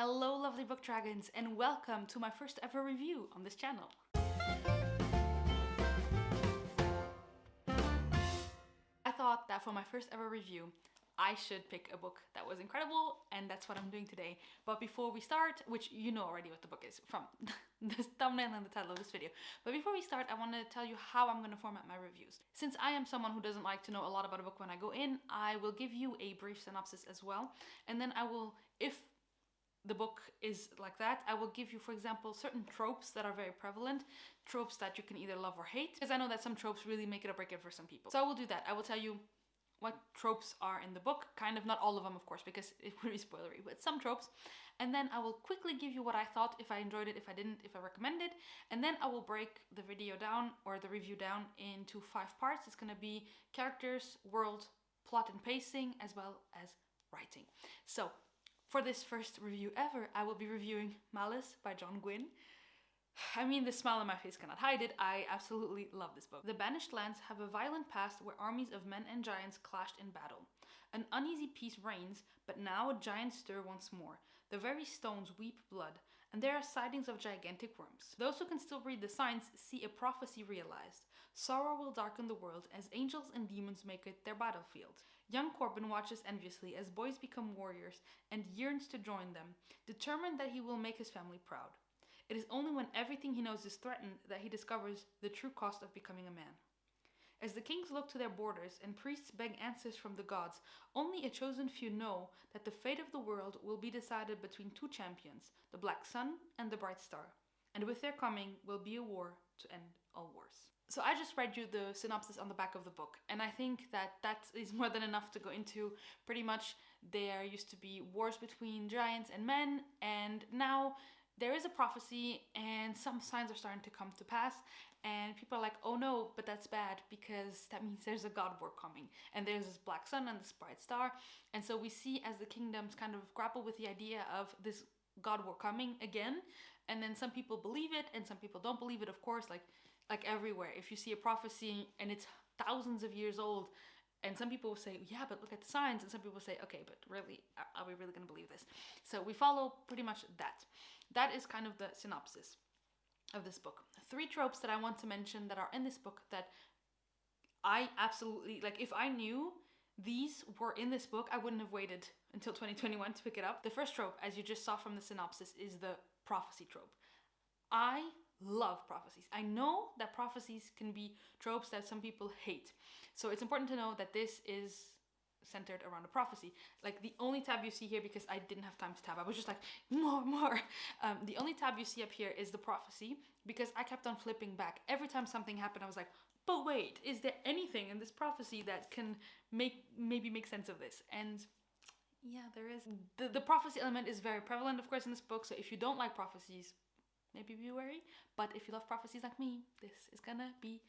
Hello lovely book dragons and welcome to my first ever review on this channel. I thought that for my first ever review I should pick a book that was incredible, and that's what I'm doing today. But before we start, which you know already what the book is from the thumbnail and the title of this video, but before we start I want to tell you how I'm going to format my reviews. Since I am someone who doesn't like to know a lot about a book when I go in, I will give you a brief synopsis as well, and then I will, if the book is like that, I will give you, for example, certain tropes that are very prevalent, tropes that you can either love or hate, because I know that some tropes really make it or break it for some people. So I will do that. I will tell you what tropes are in the book, kind of, not all of them of course, because it would be spoilery, but some tropes. And then I will quickly give you what I thought, if I enjoyed it, if I didn't, if I recommend it. And then I will break the video down, or the review down, into 5 parts. It's gonna be characters, world, plot and pacing, as well as writing. So for this first review ever, I will be reviewing Malice by John Gwynne. I mean, the smile on my face cannot hide it. I absolutely love this book. The banished lands have a violent past where armies of men and giants clashed in battle. An uneasy peace reigns, but now giants stir once more. The very stones weep blood, and there are sightings of gigantic worms. Those who can still read the signs see a prophecy realized. Sorrow will darken the world as angels and demons make it their battlefield. Young Corbin watches enviously as boys become warriors and yearns to join them, determined that he will make his family proud. It is only when everything he knows is threatened that he discovers the true cost of becoming a man. As the kings look to their borders and priests beg answers from the gods, only a chosen few know that the fate of the world will be decided between 2 champions, the Black Sun and the Bright Star. And with their coming will be a war to end all wars. So I just read you the synopsis on the back of the book, and I think that that is more than enough to go into. Pretty much there used to be wars between giants and men, and now there is a prophecy and some signs are starting to come to pass, and people are like, oh no, but that's bad because that means there's a god war coming, and there's this Black Sun and this Bright Star. And so we see as the kingdoms kind of grapple with the idea of this god war coming again, and then some people believe it and some people don't believe it, of course, like everywhere. If you see a prophecy and it's thousands of years old, and some people will say, yeah, but look at the signs. And some people say, okay, but really, are we really going to believe this? So we follow pretty much that. That is kind of the synopsis of this book. 3 tropes that I want to mention that are in this book that I absolutely, like, if I knew these were in this book, I wouldn't have waited until 2021 to pick it up. The first trope, as you just saw from the synopsis, is the prophecy trope. I love prophecies. I know that prophecies can be tropes that some people hate. So it's important to know that this is centered around a prophecy. Like, the only tab you see here, because I didn't have time to tab, I was just like, more. The only tab you see up here is the prophecy, because I kept on flipping back. Every time something happened, I was like, but wait, is there anything in this prophecy that can maybe make sense of this? And yeah, there is. The prophecy element is very prevalent, of course, in this book. So if you don't like prophecies, maybe be wary, but if you love prophecies like me, this is gonna be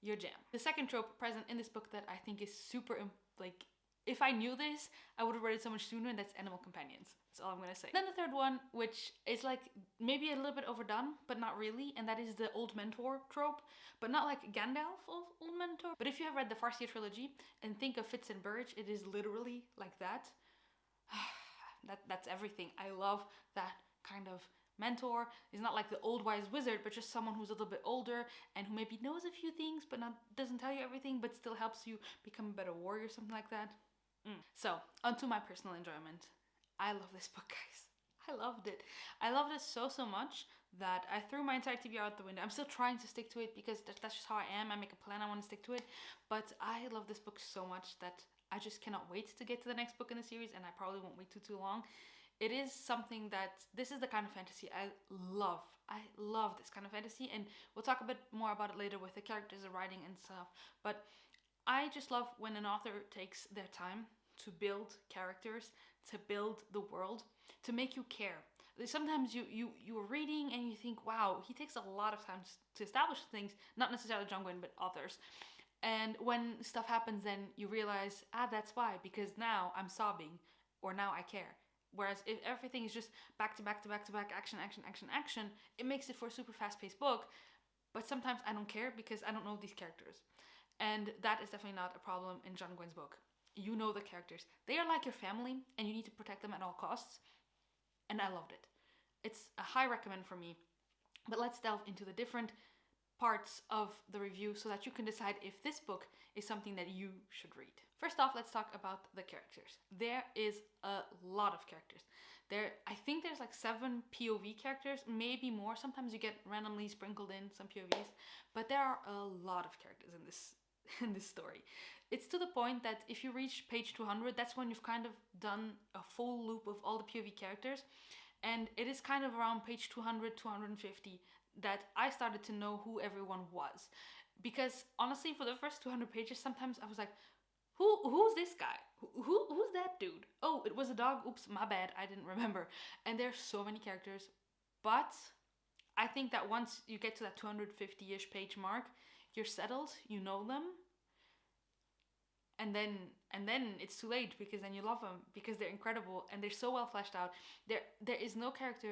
your jam. The second trope present in this book that I think is super, like, if I knew this, I would have read it so much sooner, and that's animal companions. That's all I'm gonna say. Then the third one, which is like maybe a little bit overdone, but not really, and that is the old mentor trope, but not like Gandalf of old mentor. But if you have read the Farseer trilogy and think of Fitz and Burge, it is literally like that. That's everything. I love that kind of mentor. Is not like the old wise wizard, but just someone who's a little bit older and who maybe knows a few things but doesn't tell you everything, but still helps you become a better warrior, something like that. So onto my personal enjoyment. I love this book, guys. I loved it. I loved it so much that I threw my entire TBR out the window. I'm still trying to stick to it because that's just how I am. I make a plan, I want to stick to it, but I love this book so much that I just cannot wait to get to the next book in the series, and I probably won't wait too long. It is something that, this is the kind of fantasy I love. I love this kind of fantasy, and we'll talk a bit more about it later with the characters, the writing and stuff. But I just love when an author takes their time to build characters, to build the world, to make you care. Sometimes you are reading and you think, wow, he takes a lot of time to establish things, not necessarily John Gwynne, but authors. And when stuff happens, then you realize, that's why, because now I'm sobbing, or now I care. Whereas if everything is just back to back, action, it makes it for a super fast-paced book. But sometimes I don't care because I don't know these characters. And that is definitely not a problem in John Gwynne's book. You know the characters. They are like your family, and you need to protect them at all costs. and I loved it. It's a high recommend for me. But let's delve into the different parts of the review so that you can decide if this book is something that you should read. First off, let's talk about the characters. There is a lot of characters. I think there's like 7 POV characters, maybe more. Sometimes you get randomly sprinkled in some POVs, but there are a lot of characters in this story. It's to the point that if you reach page 200, that's when you've kind of done a full loop of all the POV characters. And it is kind of around page 200, 250 that I started to know who everyone was. Because honestly, for the first 200 pages, sometimes I was like, who's this guy? Who's that dude? Oh, it was a dog. Oops, my bad. I didn't remember. And there's so many characters. But I think that once you get to that 250-ish page mark, you're settled, you know them. And then it's too late, because then you love them, because they're incredible and they're so well fleshed out. There is no character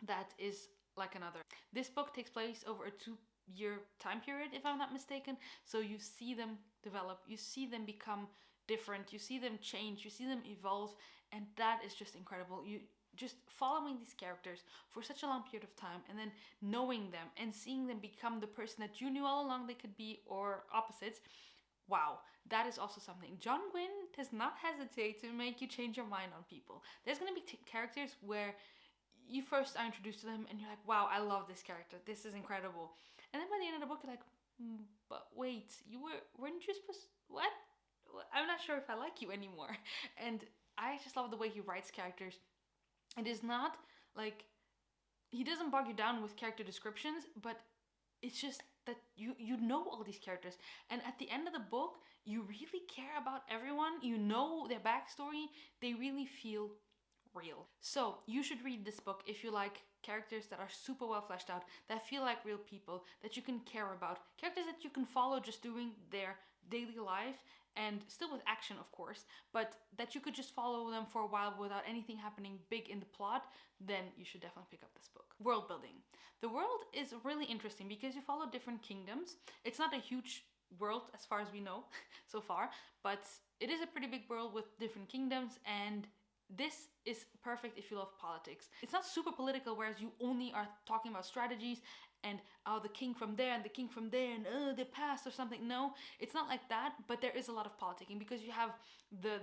that is like another. This book takes place over a 2-year time period, if I'm not mistaken. So you see them develop, you see them become different, you see them change, you see them evolve, and that is just incredible. You just following these characters for such a long period of time, and then knowing them and seeing them become the person that you knew all along they could be, or opposites. Wow, that is also something. John Gwynne does not hesitate to make you change your mind on people. There's going to be characters where you first are introduced to them and you're like, wow, I love this character. This is incredible. And then by the end of the book, you're like, but wait, weren't you supposed, what? I'm not sure if I like you anymore. And I just love the way he writes characters. It is not like, he doesn't bog you down with character descriptions, but it's just that you know all these characters, and at the end of the book you really care about everyone. You know their backstory. They really feel real. So you should read this book if you like characters that are super well fleshed out, that feel like real people, that you can care about, characters that you can follow just doing their daily life, and still with action of course, but that you could just follow them for a while without anything happening big in the plot. Then you should definitely pick up this book. World building. The world is really interesting because you follow different kingdoms. It's not a huge world as far as we know so far, but it is a pretty big world with different kingdoms, and this is perfect if you love politics. It's not super political, whereas you only are talking about strategies and the king from there and the king from there and the past or something. No, it's not like that, but there is a lot of politicking because you have the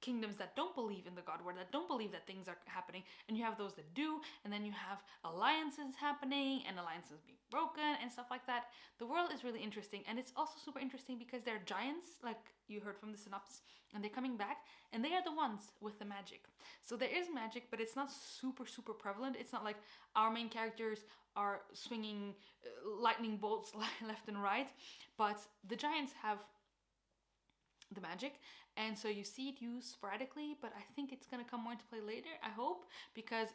kingdoms that don't believe in the God Word, that don't believe that things are happening, and you have those that do, and then you have alliances happening and alliances being broken and stuff like that. The world is really interesting, and it's also super interesting because they're giants, like you heard from the synopsis, and they're coming back, and they are the ones with the magic. So there is magic, but it's not super prevalent. It's not like our main characters are swinging lightning bolts left and right, but the giants have the magic, and so you see it used sporadically, but I think it's going to come more into play later, I hope, because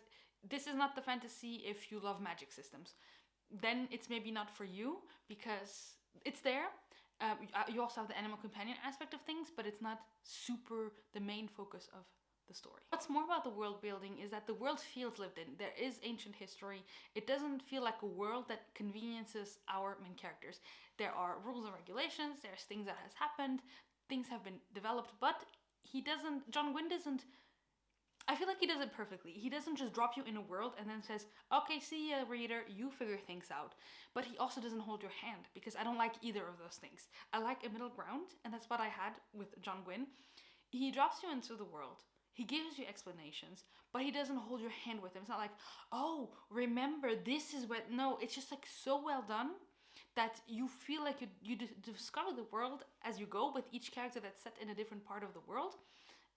this is not the fantasy if you love magic systems. Then it's maybe not for you, because it's there. You also have the animal companion aspect of things, but it's not super the main focus of the story. What's more about the world building is that the world feels lived in. There is ancient history. It doesn't feel like a world that conveniences our main characters. There are rules and regulations, there's things that has happened, things have been developed, but John Gwynne doesn't, I feel like he does it perfectly. He doesn't just drop you in a world and then says, okay, see ya, reader, you figure things out. But he also doesn't hold your hand, because I don't like either of those things. I like a middle ground, and that's what I had with John Gwynne. He drops you into the world. He gives you explanations, but he doesn't hold your hand with them. It's not like, oh, remember, this is what, no, it's just like so well done that you feel like you discover the world as you go, with each character that's set in a different part of the world.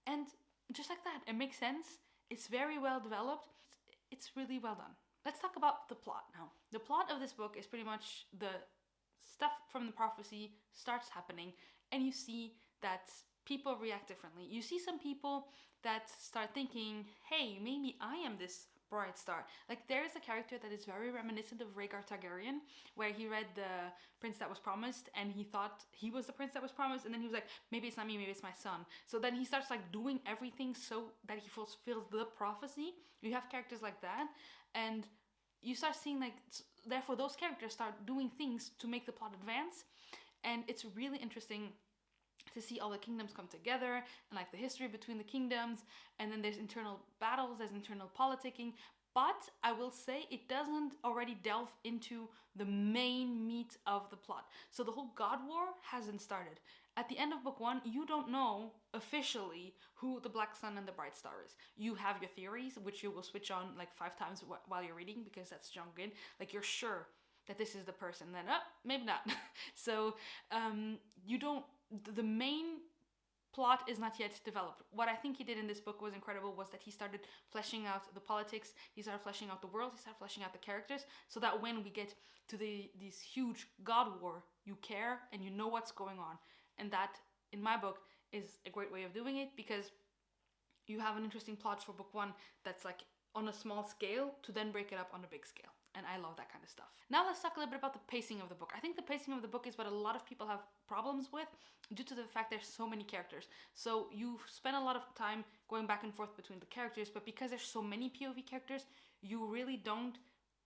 And just like that, it makes sense. It's very well developed. It's really well done. Let's talk about the plot now. The plot of this book is pretty much the stuff from the prophecy starts happening, and you see that people react differently. You see some people that start thinking, hey, maybe I am this bright star. Like, there is a character that is very reminiscent of Rhaegar Targaryen, where he read the Prince That Was Promised and he thought he was the Prince That Was Promised, and then he was like, maybe it's not me, maybe it's my son. So then he starts like doing everything so that he fulfills the prophecy. You have characters like that, and you start seeing like, therefore those characters start doing things to make the plot advance, and it's really interesting to see all the kingdoms come together and like the history between the kingdoms, and then there's internal battles, there's internal politicking. But I will say it doesn't already delve into the main meat of the plot. So the whole God War hasn't started. At the end of book 1, you don't know officially who the Black Sun and the Bright Star is. You have your theories, which you will switch on like 5 times while you're reading, because that's John Gwyn. Like, you're sure that this is the person, then maybe not. So you don't, the main plot is not yet developed. What I think he did in this book was incredible, was that he started fleshing out the politics, he started fleshing out the world, he started fleshing out the characters, so that when we get to this huge God War, you care and you know what's going on. And that, in my book, is a great way of doing it, because you have an interesting plot for book 1 that's like on a small scale to then break it up on a big scale. And I love that kind of stuff. Now let's talk a little bit about the pacing of the book. I think the pacing of the book is what a lot of people have problems with, due to the fact there's so many characters. So you spend a lot of time going back and forth between the characters, but because there's so many POV characters, you really don't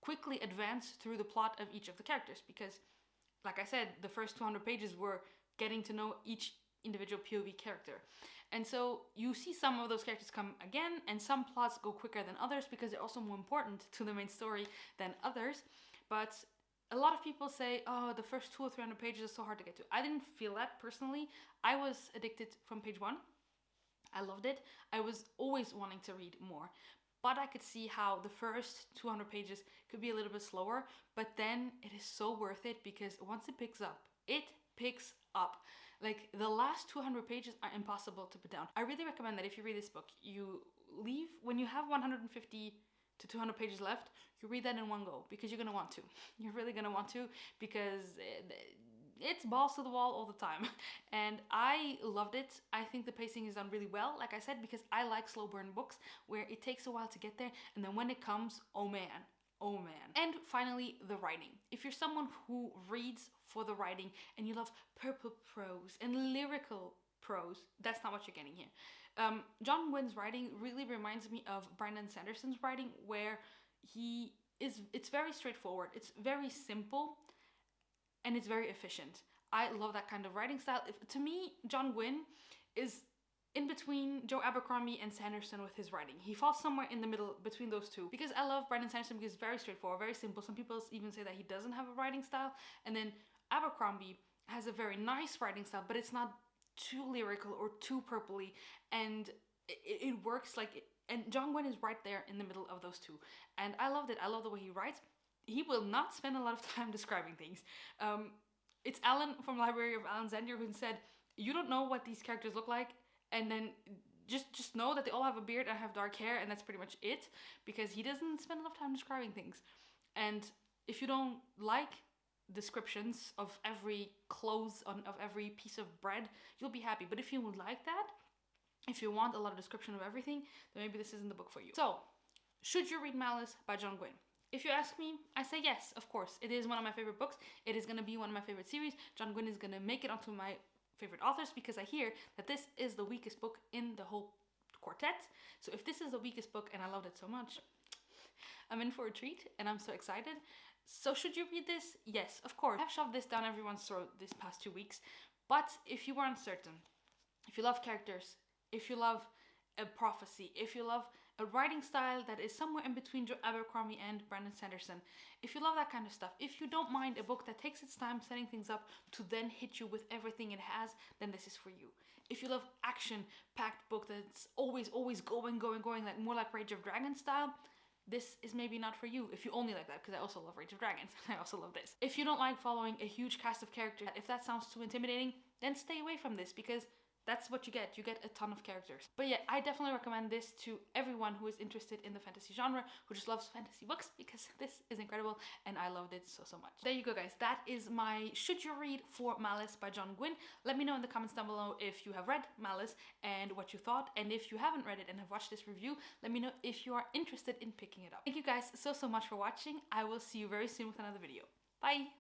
quickly advance through the plot of each of the characters, because, like I said, the first 200 pages were getting to know each individual POV character. And so you see some of those characters come again, and some plots go quicker than others because they're also more important to the main story than others. But a lot of people say, oh, the first 200 or 300 pages is so hard to get to. I didn't feel that personally. I was addicted from page 1. I loved it. I was always wanting to read more. But I could see how the first 200 pages could be a little bit slower, but then it is so worth it, because once it picks up, it picks up. Like, the last 200 pages are impossible to put down. I really recommend that if you read this book, you leave, when you have 150 to 200 pages left, you read that in one go, because you're gonna want to. You're really gonna want to, because it's balls to the wall all the time. And I loved it. I think the pacing is done really well, like I said, because I like slow burn books where it takes a while to get there, and then when it comes, oh man. Oh man. And finally, the writing. If you're someone who reads for the writing and you love purple prose and lyrical prose, that's not what you're getting here. John Gwyn's writing really reminds me of Brandon Sanderson's writing, where it's very straightforward, it's very simple, and it's very efficient. I love that kind of writing style. To me, John Gwyn is in between Joe Abercrombie and Sanderson with his writing. He falls somewhere in the middle between those two. Because I love Brandon Sanderson because it's very straightforward, very simple. Some people even say that he doesn't have a writing style. And then Abercrombie has a very nice writing style, but it's not too lyrical or too purpley. And it works like... And John Gwyn is right there in the middle of those two. And I loved it. I love the way he writes. He will not spend a lot of time describing things. It's Alan from Library of Alexandria who said, you don't know what these characters look like, and then just know that they all have a beard and have dark hair, and that's pretty much it, because he doesn't spend a lot of time describing things. And if you don't like descriptions of every clothes, of every piece of bread, you'll be happy. But if you would like that, if you want a lot of description of everything, then maybe this isn't the book for you. So, should you read Malice by John Gwyn? If you ask me, I say yes, of course. It is one of my favorite books. It is going to be one of my favorite series. John Gwyn is going to make it onto my favorite authors, because I hear that this is the weakest book in the whole quartet. So if this is the weakest book and I loved it so much, I'm in for a treat and I'm so excited. So should you read this? Yes, of course. I've shoved this down everyone's throat this past 2 weeks, but if you are uncertain, if you love characters, if you love a prophecy, if you love a writing style that is somewhere in between Joe Abercrombie and Brandon Sanderson, if you love that kind of stuff, if you don't mind a book that takes its time setting things up to then hit you with everything it has, then this is for you. If you love action-packed book that's always going, like more like Rage of Dragons style, this is maybe not for you. If you only like that, because I also love Rage of Dragons. I also love this. If you don't like following a huge cast of characters, if that sounds too intimidating, then stay away from this, because that's what you get. You get a ton of characters. But yeah, I definitely recommend this to everyone who is interested in the fantasy genre, who just loves fantasy books, because this is incredible and I loved it so much. There you go, guys. That is my should you read for Malice by John Gwyn. Let me know in the comments down below if you have read Malice and what you thought. And if you haven't read it and have watched this review, let me know if you are interested in picking it up. Thank you guys so much for watching. I will see you very soon with another video. Bye!